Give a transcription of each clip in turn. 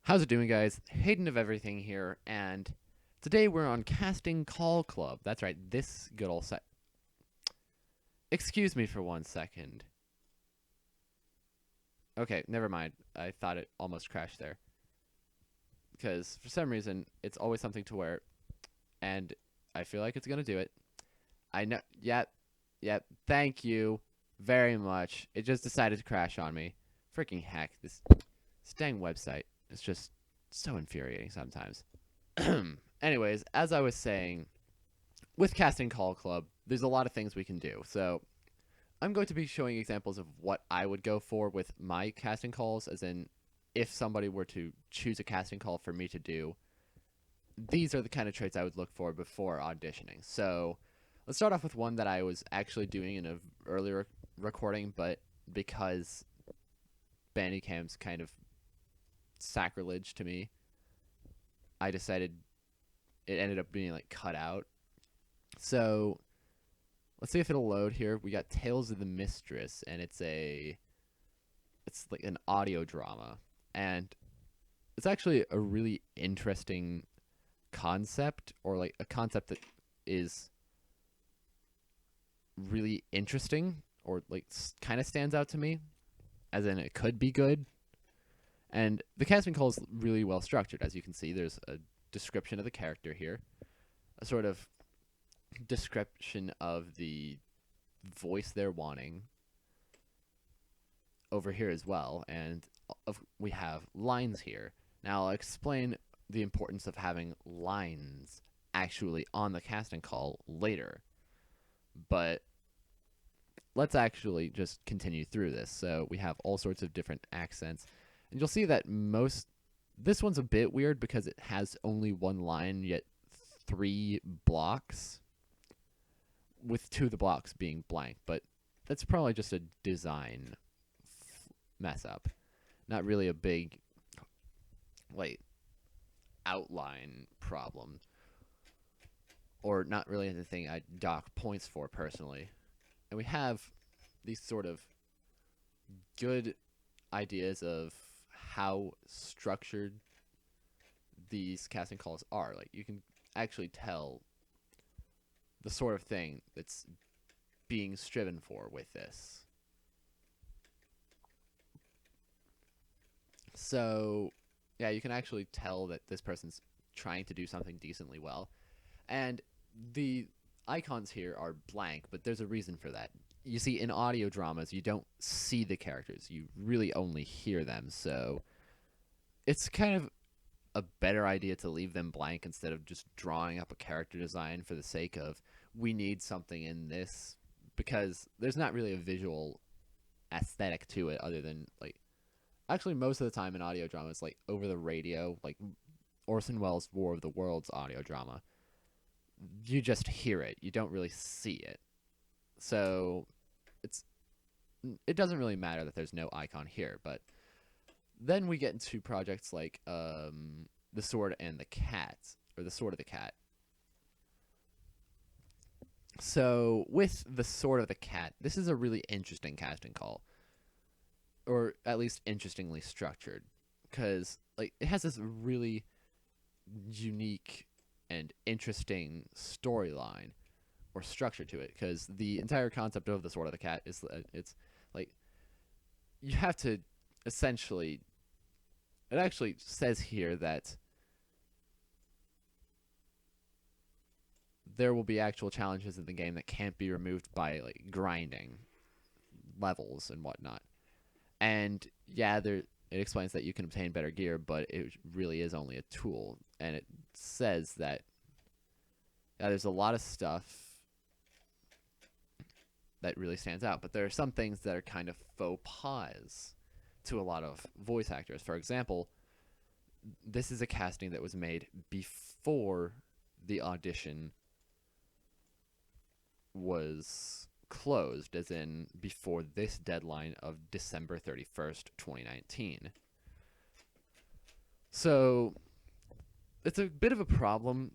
How's it doing, guys? Hayden of Everything here, and today we're on Casting Call Club. That's right, this good old set. Excuse me for 1 second. Okay, never mind. I thought it almost crashed there. Because for some reason, it's always something to wear, and I feel like it's gonna do it. I know. Yep. Thank you very much. It just decided to crash on me. Freaking heck. This dang website is just so infuriating sometimes. Anyways, as I was saying, with Casting Call Club, there's a lot of things we can do. So I'm going to be showing examples of what I would go for with my casting calls, as in if somebody were to choose a casting call for me to do, these are the kind of traits I would look for before auditioning. So let's start off with one that I was actually doing in an earlier recording, but because Bandicam's kind of sacrilege to me, I decided it ended up being like cut out. So let's see if it'll load here. We got Tales of the Mistress, and it's like an audio drama, and it's actually a really interesting concept, or like a concept that is really interesting, or like kind of stands out to me, as in it could be good. And the casting call is really well structured. As you can see, there's a description of the character here, a sort of description of the voice they're wanting over here as well, and we have lines here. Now I'll explain the importance of having lines actually on the casting call later, but let's actually just continue through this. So we have all sorts of different accents, and you'll see that this one's a bit weird because it has only one line, yet 3 blocks, with 2 of the blocks being blank, but that's probably just a design mess up. Not really a big, like, outline problem, or not really anything I'd dock points for personally. And we have these sort of good ideas of how structured these casting calls are. Like, you can actually tell the sort of thing that's being striven for with this. So, yeah, you can actually tell that this person's trying to do something decently well. And the icons here are blank, but there's a reason for that. You see, in audio dramas, you don't see the characters. You really only hear them. So it's kind of a better idea to leave them blank instead of just drawing up a character design for the sake of, we need something in this, because there's not really a visual aesthetic to it other than, like, actually most of the time in audio dramas, like over the radio, like Orson Welles' War of the Worlds audio drama, you just hear it. You don't really see it. So it doesn't really matter that there's no icon here. But then we get into projects like The Sword and the Cat, or The Sword of the Cat. So with The Sword of the Cat, this is a really interesting casting call, or at least interestingly structured, because like it has this really unique and interesting storyline or structure to it, because the entire concept of The Sword of the Cat is it's like you have to essentially, it actually says here that there will be actual challenges in the game that can't be removed by like grinding levels and whatnot. And yeah, it explains that you can obtain better gear, but it really is only a tool. And it says that there's a lot of stuff that really stands out, but there are some things that are kind of faux pas to a lot of voice actors. For example, this is a casting that was made before the audition was closed, as in before this deadline of December 31st, 2019. So it's a bit of a problem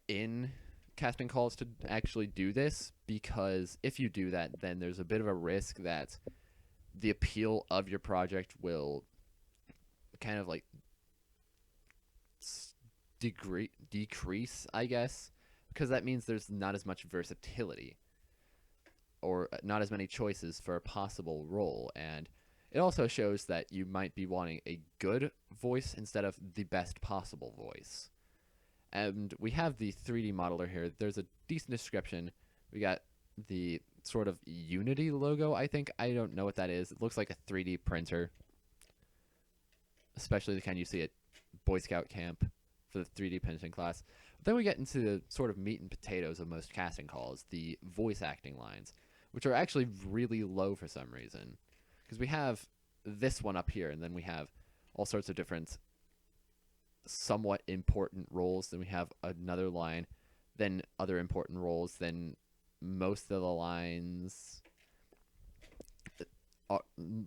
in casting calls to actually do this, because if you do that, then there's a bit of a risk that the appeal of your project will kind of like decrease, I guess, because that means there's not as much versatility or not as many choices for a possible role, and it also shows that you might be wanting a good voice instead of the best possible voice. And we have the 3D modeler here. There's a decent description. We got the sort of Unity logo, I think. I don't know what that is. It looks like a 3D printer, especially the kind you see at Boy Scout camp for the 3D printing class. But then we get into the sort of meat and potatoes of most casting calls, the voice acting lines, which are actually really low for some reason. Because we have this one up here, and then we have all sorts of different somewhat important roles. Then we have another line, then other important roles, then most of the lines,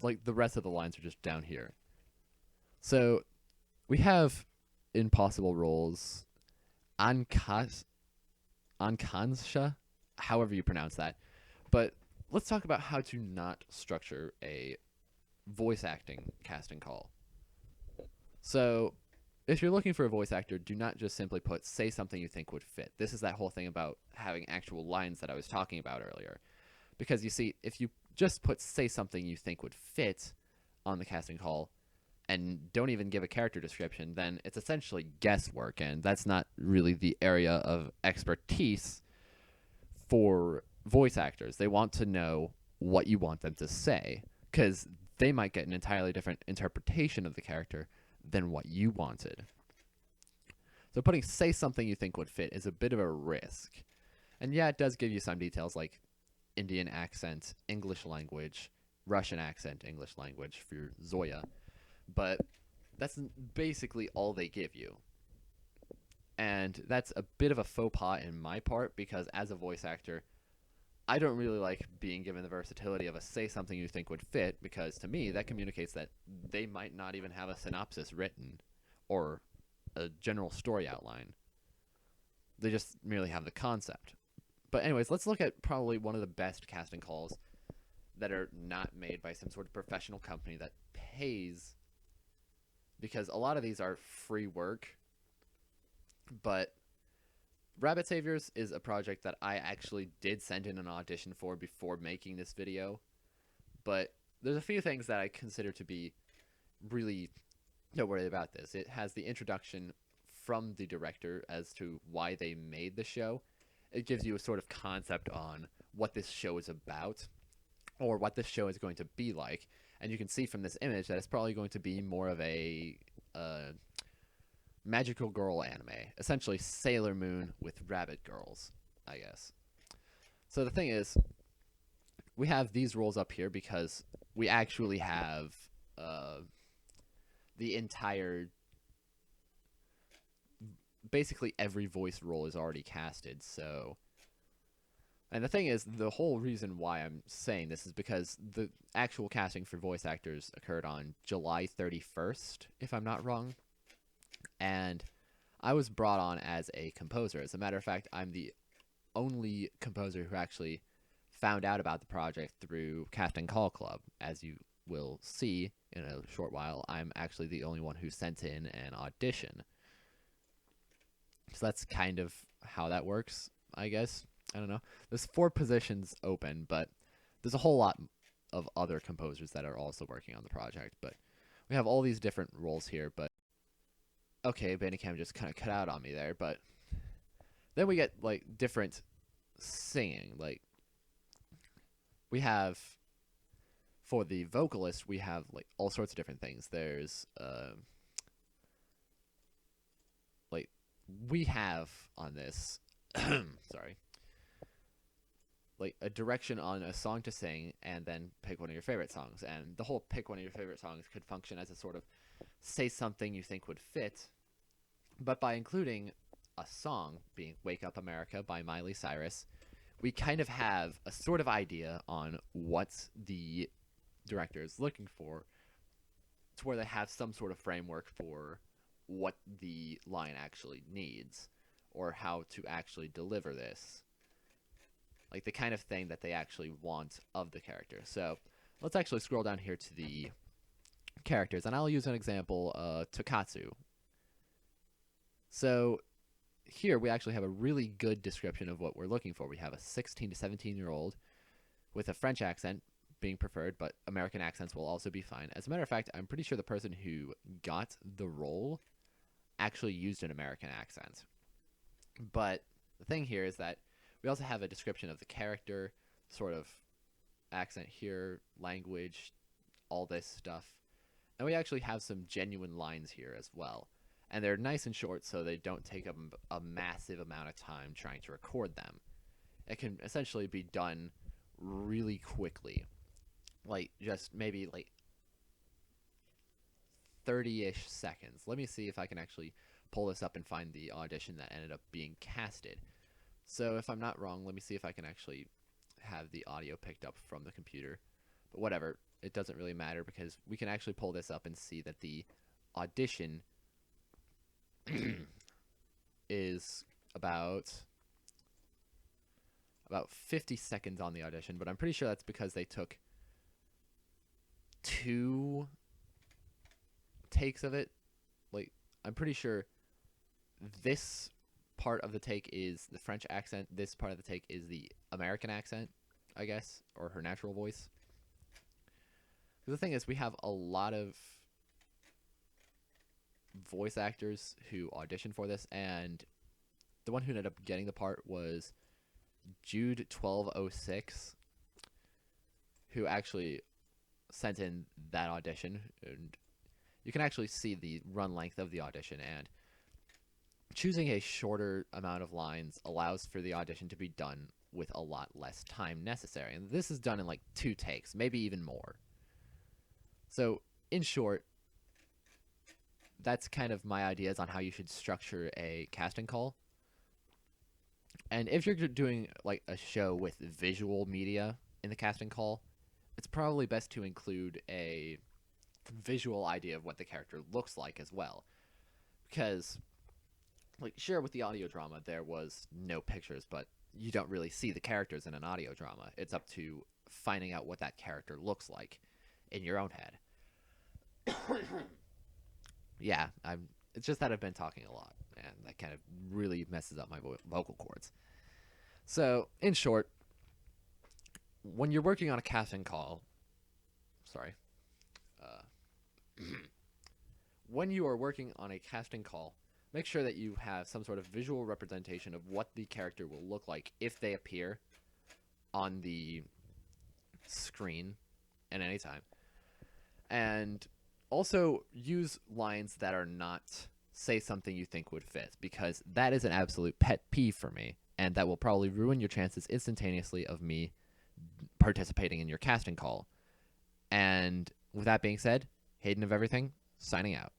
like the rest of the lines are just down here. So we have impossible roles, Ankansha, however you pronounce that. But let's talk about how to not structure a voice acting casting call. So if you're looking for a voice actor, do not just simply put say something you think would fit. This is that whole thing about having actual lines that I was talking about earlier. Because you see, if you just put say something you think would fit on the casting call and don't even give a character description, then it's essentially guesswork, and that's not really the area of expertise for voice actors. They want to know what you want them to say, because they might get an entirely different interpretation of the character than what you wanted. So putting say something you think would fit is a bit of a risk. And yeah, it does give you some details like Indian accent, English language, Russian accent, English language for Zoya. But that's basically all they give you. And that's a bit of a faux pas in my part, because as a voice actor, I don't really like being given the versatility of a say something you think would fit, because to me that communicates that they might not even have a synopsis written or a general story outline. They just merely have the concept. But anyways, let's look at probably one of the best casting calls that are not made by some sort of professional company that pays, because a lot of these are free work. But Rabbit Saviors is a project that I actually did send in an audition for before making this video. But there's a few things that I consider to be really noteworthy about this. It has the introduction from the director as to why they made the show. It gives you a sort of concept on what this show is about, or what this show is going to be like. And you can see from this image that it's probably going to be more of a magical girl anime, essentially Sailor Moon with rabbit girls, I guess. So the thing is, we have these roles up here because we actually have the entire, basically every voice role is already casted. So, and the thing is, the whole reason why I'm saying this is because the actual casting for voice actors occurred on July 31st, if I'm not wrong. And I was brought on as a composer. As a matter of fact, I'm the only composer who actually found out about the project through Casting Call Club. As you will see in a short while, I'm actually the only one who sent in an audition. So that's kind of how that works, I guess. I don't know. There's 4 positions open, but there's a whole lot of other composers that are also working on the project. But we have all these different roles here, but okay, Bandicam just kind of cut out on me there, but then we get like different singing. Like we have, for the vocalist, we have like all sorts of different things. There's like we have on this sorry, like a direction on a song to sing, and then pick one of your favorite songs. And the whole pick one of your favorite songs could function as a sort of say something you think would fit, but by including a song being Wake Up America by Miley Cyrus, we kind of have a sort of idea on what the director is looking for, to where they have some sort of framework for what the line actually needs, or how to actually deliver this. Like the kind of thing that they actually want of the character. So let's actually scroll down here to the characters, and I'll use an example, Tokatsu. So here we actually have a really good description of what we're looking for. We have a 16 to 17-year-old with a French accent being preferred, but American accents will also be fine. As a matter of fact, I'm pretty sure the person who got the role actually used an American accent. But the thing here is that we also have a description of the character, sort of accent here, language, all this stuff. And we actually have some genuine lines here as well. And they're nice and short, so they don't take up a massive amount of time trying to record them. It can essentially be done really quickly. Like, just maybe like 30-ish seconds. Let me see if I can actually pull this up and find the audition that ended up being casted. So if I'm not wrong, let me see if I can actually have the audio picked up from the computer. But whatever, it doesn't really matter because we can actually pull this up and see that the audition is about 50 seconds on the audition, but I'm pretty sure that's because they took 2 takes of it. Like, I'm pretty sure this part of the take is the French accent, this part of the take is the American accent, I guess, or her natural voice. The thing is, we have a lot of voice actors who auditioned for this, and the one who ended up getting the part was Jude1206, who actually sent in that audition, and you can actually see the run length of the audition, and choosing a shorter amount of lines allows for the audition to be done with a lot less time necessary, and this is done in like 2 takes, maybe even more. So, in short, that's kind of my ideas on how you should structure a casting call. And if you're doing like a show with visual media in the casting call, it's probably best to include a visual idea of what the character looks like as well. Because, like, sure, with the audio drama, there was no pictures, but you don't really see the characters in an audio drama. It's up to finding out what that character looks like in your own head. Yeah, it's just that I've been talking a lot, and that kind of really messes up my vocal cords. So, in short, when you're working on a casting call, sorry, when you are working on a casting call, make sure that you have some sort of visual representation of what the character will look like if they appear on the screen at any time. And also use lines that are not say something you think would fit, because that is an absolute pet peeve for me, and that will probably ruin your chances instantaneously of me participating in your casting call. And with that being said, Hayden of Everything, signing out.